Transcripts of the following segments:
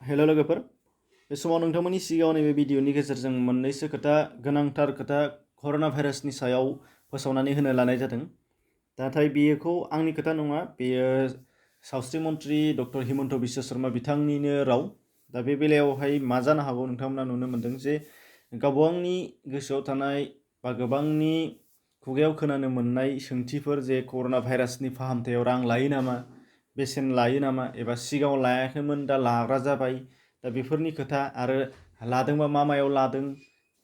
हेल' लोगोफोर, बे समाव नोंथांमोननि सिगाङाव नैबे भिडिअनि गेजेरजों मोननैसो गोनांथार खोथा कर'ना भाइरासनि सायाव फोसावनानै होनो लानाय जादों। नाथाय बेखौ आंनि खोथा नङा, बेयो सावस्रि मन्त्रि डक्टर हिमन्त बिश्व शर्मा बिथांनिनो राव। दा बे बेलायावहाय मा जानो हागौ नोंथांमोना नुनो मोन्दों जे गावबागावनि गोसोआव थानाय बा गोबांनि खुगायाव खोनानो मोननाय सोंथिफोर जे कर'ना भाइरासनि फाहामथायाव रां लायो नामा, बेसेन लायो नामा, एबा सिगाङाव लायाखैमोन दा लाग्रा जाबाय, दा बेफोरनि खोथा आरो लादोंबा मा मायाव लादों,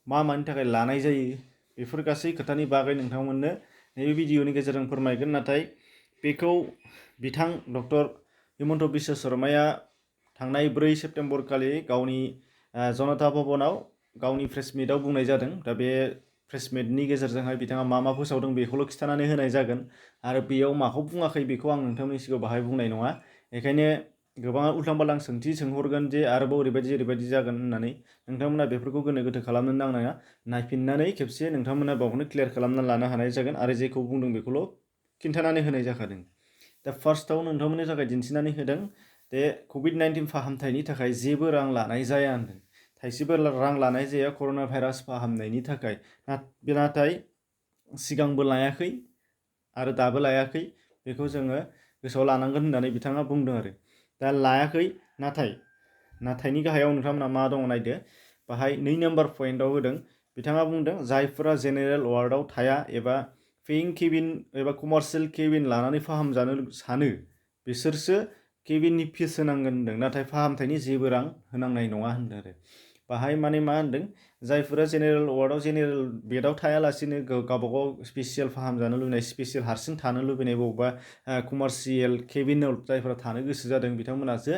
मानि थाखाय लानाय जायो, बेफोर गासै खोथानि बागै नोंथांमोननो नैबे भिडिअनि गेजेरजों फोरमायगोन। नाथाय बेखौ बिथां डक्टर हिमन्त बिश्व शर्माया थांनाय 4 सेप्तेम्बर खालि गावनि जनता भवनाव गावनि प्रेस मिटआव बुंनाय जादों। दा बे प्रेस मिटनि गेजेरजोंहाय बिथाङा मा फोसावदों बेखौल' खिन्थानानै होनाय जागोन, आरो बेयाव माखौ बुङाखै बेखौ आं नोंथांमोननि सिगाङाव बाहाय बुंनाय नङा। बेखायनो गोबाङा उल्थां फाल्थां सोंथि सोंहरगोन जे आरोबाव ओरैबायदि जागोन होननानै। नोंथांमोना बेफोरखौ गोनो गोथो खालामनो नांनाङा, नायफिननानै खेबसे नोंथांमोना बावनो क्लियार खालामना लानो हानाय जागोन, आरो जेखौ बुंदों बेखौल' खिन्थानानै होनाय जाखादों। दा फार्स्टआव नोंथांमोननि थाखाय दिन्थिनानै होदों दे COVID-19 फाहामथायनि थाखाय जेबो रां लानाय जाया होनदों। थाइसेबो रां लानाय जाया कर'ना भाइरास फाहामनायनि थाखाय। नाथाय सिगांबो लायाखै आरो दाबो लायाखै, बेखौ जोङो गोसोआव लानांगोन होननानै बिथाङा बुंदों आरो। दा लायाखै, नाथायनि गाहायाव नोंथांमोना मा दङ नायदो, बाहाय 2 नम्बर पइन्टआव होदों। बिथाङा बुंदों जायफोरा जेनेरेल वार्डआव थाया एबा पेयिं केबिन एबा कमार्शियेल केबिन लानानै फाहामजानो सानो बिसोरसो केबिननि फिस होनांगोन होनदों, नाथाय फाहामथायनि जेबो रां होनांनाय नङा होनदों आरो। बाहाय माने मा होनदों, जायफोरा जेनेरेल वार्डआव जेनेरेल बेडआव थायालासिनो गावबागाव स्पेसियेल फाहामजानो लुबैनाय, स्पेसियेल हारसिं थानो लुबैनाय, बबेबा कमार्शियेल केबिनाव जायफोरा थानो गोसो जादों बिथांमोनासो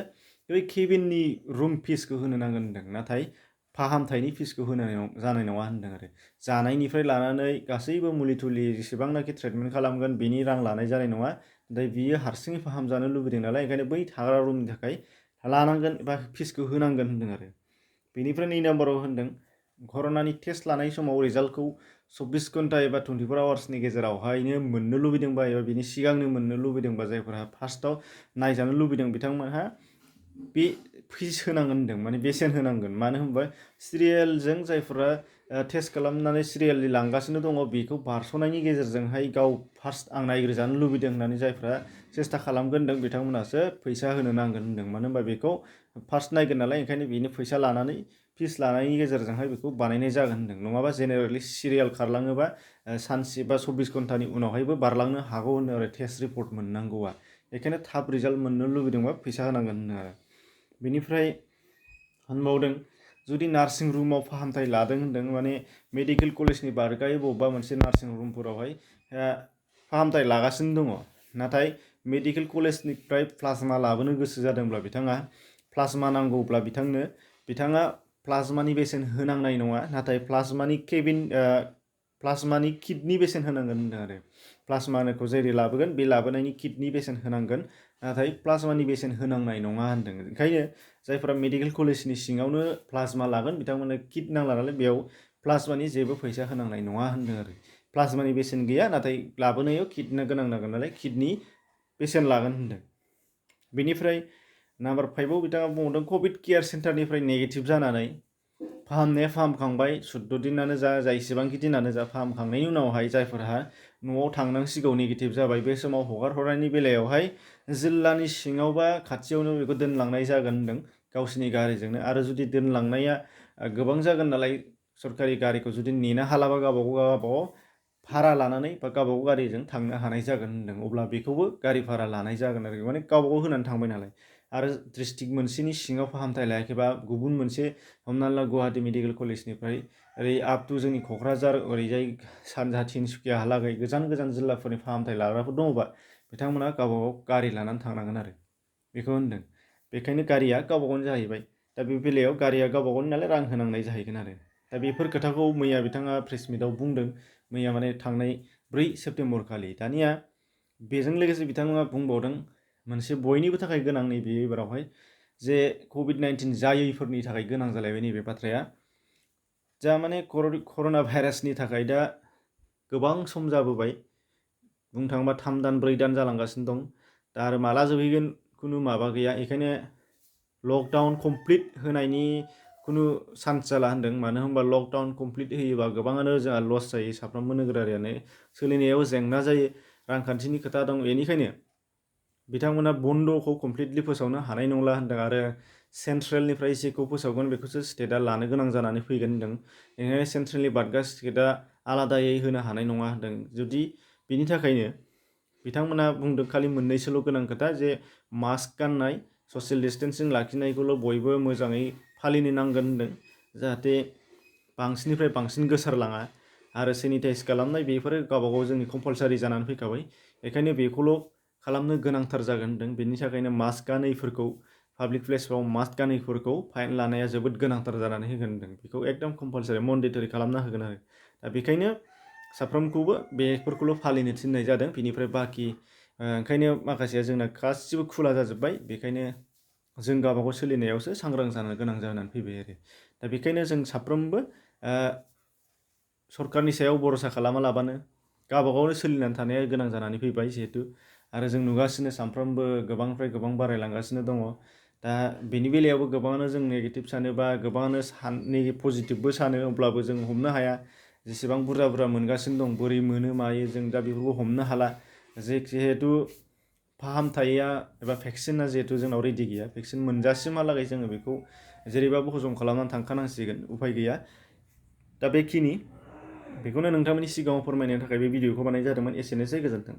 बै केबिननि रुम फिसखौ होनो नांगोन होनदों, नाथाय फाहामथायनि फिसखौ होनाय जानाय नङा होनदों आरो। जानायनिफ्राय लानानै गासैबो मुलि थुलि जेसेबांनाखि ट्रिटमेन्ट खालामगोन बेनि रां लानाय जानाय नङा। दा बियो हारसिङै फाहामजानो लुबैदों नालाय, ओंखायनो बै थाग्रा रुमनि थाखाय लानांगोन एबा फिसखौ होनांगोन होनदों आरो। बेनिफ्राय 2 नम्बराव होनदों कर'नानि टेस्ट लानाय समाव रिजाल्टखौ 24 घन्टा एबा 24 आवार्सनि गेजेरावहायनो मोननो लुबैदोंबा एबा बिनि सिगांनो मोननो लुबैदोंबा, जायफोरा फार्स्टआव नायजानो लुबैदों बिथांमोनहा बे फिस होनांगोन होनदों, माने बेसेन होनांगोन। मानो होनबा सिरियेलजों जायफोरा टेस्ट खालामनानै सिरियेलि लांगासिनो दङ, बेखौ बारस'नायनि गेजेरजोंहाय गाव फार्स्ट आं नायग्रोजानो लुबैदों होननानै जायफ्रा सेस्था खालामगोन होनदों बिथांमोनासो फैसा होनो नांगोन होनदों। मानो होनबा बेखौ फार्स्ट नायगोन नालाय, ओंखायनो बेनो फैसा लानानै फिस लानायनि गेजेरजोंहाय बेखौ बानायनाय जागोन होनदों। नङाबा जेनेरेलि सिरियेल खारलाङोबा सानसे बा 24 घन्टानि उनावहायबो बारलांनो हागौ होनो आरो टेस्ट रिपर्ट मोननांगौआ। बेखायनो थाब रिजाल्ट मोननो लुबैदोंबा फैसा होनांगोन होनो आरो। बेनिफ्राय होनबावदों जुदि नार्सिं रुमाव फाहामथाय लादों होनदों, माने मेडिकेल कलेजनि बारगायै बबेबा मोनसे नार्सिं रुमफोरावहाय फाहामथाय लागासिनो दङ, नाथाय मेडिकेल कलेजनिफ्राय प्लाज्मा लाबोनो गोसो जादोंब्ला बिथाङा प्लाज्मा नांगौब्ला बिथाङा प्लाज्मानि बेसेन होनांनाय नङा, नाथाय प्लाज्मानि किटनि बेसेन होनांगोन होनदों आरो। प्लाज्माखौ जेरै लाबोगोन बे लाबोनायनि किटनि बेसेन होनांगोन, नाथाय प्लाज्मानि बेसेन होनांनाय नङा होनदों। ओंखायनो जायफोरा मेडिकेल कलेजनि सिङावनो प्लाज्मा लागोन बिथांमोननो किट नांला नालाय, बेयाव प्लाज्मानि जेबो फैसा होनांनाय नङा होनदों आरो। प्लाज्मानि बेसेन गैया, नाथाय लाबोनायाव किटनो गोनां नांगोन नालाय किटनि बेसेन लागोन होनदों। बेनिफ्राय नम्बर 5आव बिथाङा बुंदों कभिड केयार सेन्टारनिफ्राय नेगेटिभ जानानै फाहामनाया फाहामखांबाय 14 दिनानो जा इसेबांखि दिनानो जा, फाहामखांनायनि उनावहाय जायफोरहा न'आव थांनांसिगौ नेगेटिभ जाबाय, बे समाव हगारहरनायनि बेलायावहाय जिल्लानि सिङावबा खाथियावनो बेखौ दोनलांनाय जागोन होनदों गावसिनि गारिजोंनो। आरो जुदि दोनलांनाया गोबां जागोन नालाय, सरकारि गारिखौ जुदि नेनो हालाबा गावबागाव भारा लानानै बा गावबागाव गारिजों थांनो हानाय जागोन होनदों। अब्ला बेखौबो गारि भारा लानाय जागोन आरो, माने गावबागाव होनानै थांबाय नालाय। आरो डिस्ट्रिक्ट मोनसेनि सिङाव फाहामथाय लायाखैबा गुबुन मोनसे, हमना ला गुवाहाटि मेडिकेल कलेजनिफ्राय ओरै आप टु जोंनि क'क्राझार ओरैजाय सानजा तिनसुकियाहालागै गोजान जिल्लाफोरनि फाहामथाय लाग्राफोर दङबा बिथांमोना गावबागाव गारि लानानै थांनांगोन आरो, बेखौ होनदों। बेखायनो गारिया गावबागावनि जाहैबाय। दा बे बेलायाव गारिया गावबागावनि नालाय रां होनांनाय जाहैगोन आरो। दा बेफोर खोथाखौ मैया बिथाङा प्रेस मिटआव बुंदों, मैया माने थांनाय 4 सेप्तेम्बर खालि। दानिया बेजों लोगोसे बिथाङा बुंबावदों मोनसे बयनिबो थाखाय गोनां नैबे एबारावहाय, जे COVID-19 जायैफोरनि थाखाय गोनां जालायबाय नैबे बाथ्राया। जा माने कर'ना भाइरासनि थाखाय दा गोबां सम जाबोबाय, बुंनो थाङोबा 3 दान 4 दान जालांगासिनो दं। दा आरो माला जोबहैगोन खुनु माबा गैया। बेखायनो लकडाउन कमप्लिट होनायनि खुनु चान्स जाला होनदों। मानो होनबा लकडाउन कमप्लिट होयोबा गोबाङानो जोंहा लस जायो, साफ्रोमबो नोगोरारियानो सोलिनायाव जेंना जायो, रांखान्थिनि खोथा दं। बेनिखायनो बिथांमोना बन्द'खौ कमप्लिटलि फोसावनो हानाय नंला होनदों आरो सेन्ट्रेलनिफ्राय जेखौ फोसावगोन बेखौसो स्टेटआ लानो गोनां जानानै फैगोन होनदों। बेनिखायनो सेन्ट्रेलनि बादगा स्टेटआ आलादायै होनो हानाय नङा होनदों। जुदि बिनि थाखायनो बिथांमोना बुंदों खालि मोननैसोल' गोनां खोथा, जे मास्क गाननाय, ससियेल डिस्टेन्सिं लाखिनायखौल' बयबो मोजाङै फालिनो नांगोन होनदों, जाहाथे बांसिननिफ्राय बांसिन गोसारलाङा। आरो सेनिटाइज खालामनाय बेफोरो गावबागाव जोंनि कम्पालसारि जानानै फैखाबाय। बेखायनो बेखौल' खालामनो गोनांथार जागोन होनदों। बेनि थाखायनो मास्क गानैफोरखौ, पाब्लिक प्लेसफ्राव मास्क गानैफोरखौ फाइन लानाया जोबोद गोनांथार जानानै होगोन होनदों। बेखौ एकदम कम्पालसारि मेन्डेटरि खालामना होगोन आरो। दा बेखायनो साफ्रोमखौबो बेफोरखौल' फालिनो थिननाय जादों। बिनिफ्राय बाखि ओंखायनो माखासेया जोंना गासिबो खुला जाजोब्बाय। बेखायनो जों गावबागाव सोलिनायावसो सांग्रां जानो गोनां जानानै फैबाय आरो। दा बेखायनो जों साफ्रोमबो सरकारनि सायाव भरसा खालामालाबानो गावबागावनो सोलिनानै थानाया गोनां जानानै फैबाय जिहेतु। आरो जों नुगासिनो सानफ्रोमबो गोबांनिफ्राय गोबां बारायलांगासिनो दङ। दा बेनि बेलायावबो गोबाङानो जों नेगेटिभ सानो बा गोबाङानो पजिटिभबो सानो, अब्लाबो जों हमनो हाया जेसेबां बुरजा बुरजा मोनगासिनो दं, बोरै मोनो मायो जों दा बेफोरखौ हमनो हाला। जिहेतु फाहामथाया एबा भेक्सिना जिहेतु जोंनाव रेडि गैया, भेक्सिन मोनजासिमहालागै जोङो बेखौ जेरैबाबो हजम खालामनानै थांखानांसिगोन, उफाय गैया। दा बेखिनि बेखौनो नोंथांमोननि सिगाङाव फोरमायनो थाखाय बे भिडिअखौ बानायनाय जादोंमोन। एसेनोसै, गोजोन्थों।